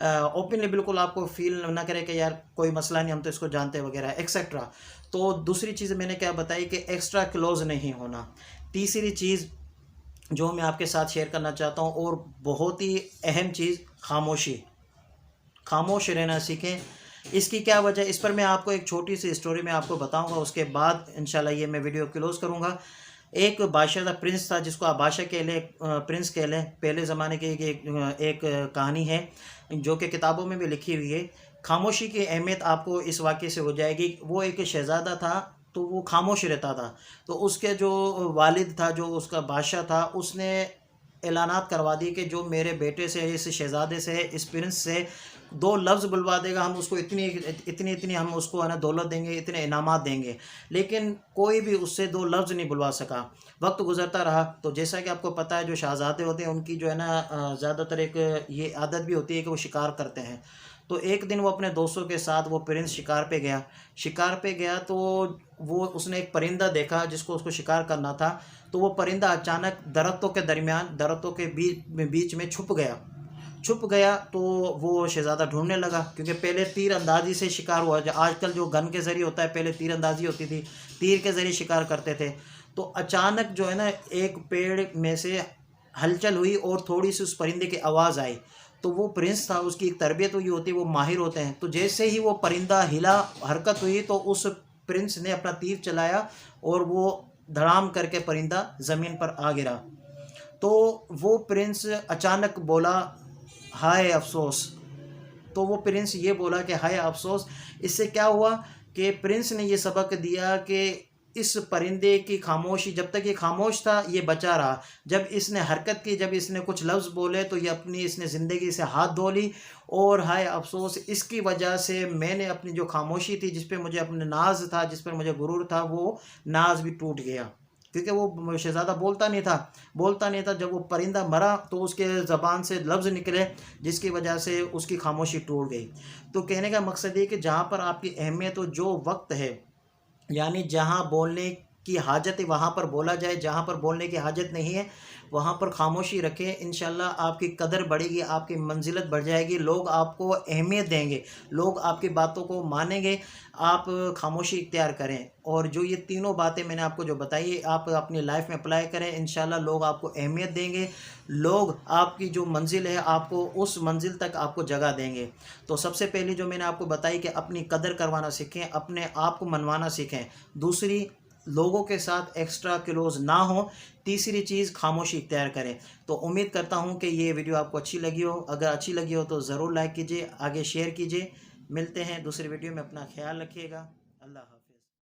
Openly बिल्कुल आपको feel ना करे कि यार कोई मसला नहीं, हम तो इसको जानते वगैरह एक्सेट्रा। तो दूसरी चीज़ मैंने क्या बताई कि एक्स्ट्रा क्लोज नहीं होना। तीसरी चीज़ जो मैं आपके साथ शेयर करना चाहता हूँ और बहुत ही अहम चीज़, खामोशी। खामोश रहना सीखें। इसकी क्या वजह, इस पर मैं आपको एक छोटी सी स्टोरी में आपको बताऊंगा, उसके बाद इंशाल्लाह ये मैं वीडियो क्लोज करूंगा। एक बादशाह था, प्रिंस था, जिसको आप बादशाह कह लें, प्रिंस कह लें। पहले ज़माने की एक कहानी है जो कि किताबों में भी लिखी हुई है। खामोशी की अहमियत आपको इस वाक़े से हो जाएगी। वो एक शहज़ादा था, तो वो खामोश रहता था। तो उसके जो वालिद था, जो उसका बादशाह था, उसने ऐलानात करवा दिए कि जो मेरे बेटे से, इस शहज़ादे से, इस प्रिंस से दो लफ्ज़ बुलवा देगा, हम उसको इतनी इतनी इतनी हम उसको है ना दौलत देंगे, इतने इनामात देंगे। लेकिन कोई भी उससे दो लफ्ज़ नहीं बुलवा सका। वक्त गुजरता रहा, तो जैसा कि आपको पता है जो शहज़ादे होते हैं उनकी जो है ना ज़्यादातर एक ये आदत भी होती है कि वो शिकार करते हैं। तो एक दिन वो अपने दोस्तों के साथ वो प्रिंस शिकार पे गया। शिकार पे गया तो वो उसने एक परिंदा देखा जिसको उसको शिकार करना था। तो वो परिंदा अचानक दरख्तों के दरमियान, दरख्तों के बीच में छुप गया। छुप गया तो वो शहज़ादा ढूंढने लगा, क्योंकि पहले तीर अंदाजी से शिकार हुआ। आजकल जो गन के ज़रिए होता है, पहले तीर अंदाजी होती थी, तीर के ज़रिए शिकार करते थे। तो अचानक जो है ना एक पेड़ में से हलचल हुई और थोड़ी सी उस परिंदे की आवाज़ आई। तो वो प्रिंस था, उसकी एक तरबियत हुई होती है, वो माहिर होते हैं। तो जैसे ही वो परिंदा हिला, हरकत हुई, तो उस प्रिंस ने अपना तीर चलाया और वो धड़ाम करके परिंदा ज़मीन पर आ गिरा। तो वो प्रिंस अचानक बोला, हाय अफसोस। तो वो प्रिंस ये बोला कि हाय अफसोस। इससे क्या हुआ कि प्रिंस ने ये सबक दिया कि इस परिंदे की खामोशी, जब तक ये खामोश था ये बचा रहा। जब इसने हरकत की, जब इसने कुछ लफ्ज़ बोले, तो ये अपनी इसने ज़िंदगी से हाथ धो ली। और हाय अफसोस, इसकी वजह से मैंने अपनी जो खामोशी थी, जिस पे मुझे अपने नाज था, जिस पर मुझे गुरूर था, वो नाज भी टूट गया। क्योंकि वो शहज़ादा बोलता नहीं था। जब वो परिंदा मरा तो उसके ज़बान से लफ्ज़ निकले जिसकी वजह से उसकी खामोशी टूट गई। तो कहने का मकसद ये कि जहाँ पर आपकी अहमियत हो, जो वक्त है, यानी जहाँ बोलने की हाजत है वहाँ पर बोला जाए, जहाँ पर बोलने की हाजत नहीं है वहाँ पर खामोशी रखें। इंशाल्लाह आपकी कदर बढ़ेगी, आपकी मंजिलत बढ़ जाएगी, लोग आपको अहमियत देंगे, लोग आपकी बातों को मानेंगे। आप खामोशी इख्तियार करें। और जो ये तीनों बातें मैंने आपको जो बताई, आप अपनी लाइफ में अप्लाई करें, इंशाल्लाह लोग आपको अहमियत देंगे, लोग आपकी जो मंजिल है आपको उस मंजिल तक आपको जगह देंगे। तो सबसे पहली जो मैंने आपको बताई कि अपनी कदर करवाना सीखें, अपने आप को मनवाना सीखें। दूसरी, लोगों के साथ एक्स्ट्रा क्लोज ना हो। तीसरी चीज़, खामोशी इख्तियार करें। तो उम्मीद करता हूँ कि ये वीडियो आपको अच्छी लगी हो। अगर अच्छी लगी हो तो ज़रूर लाइक कीजिए, आगे शेयर कीजिए। मिलते हैं दूसरी वीडियो में, अपना ख्याल रखिएगा। अल्लाह हाफ़िज़।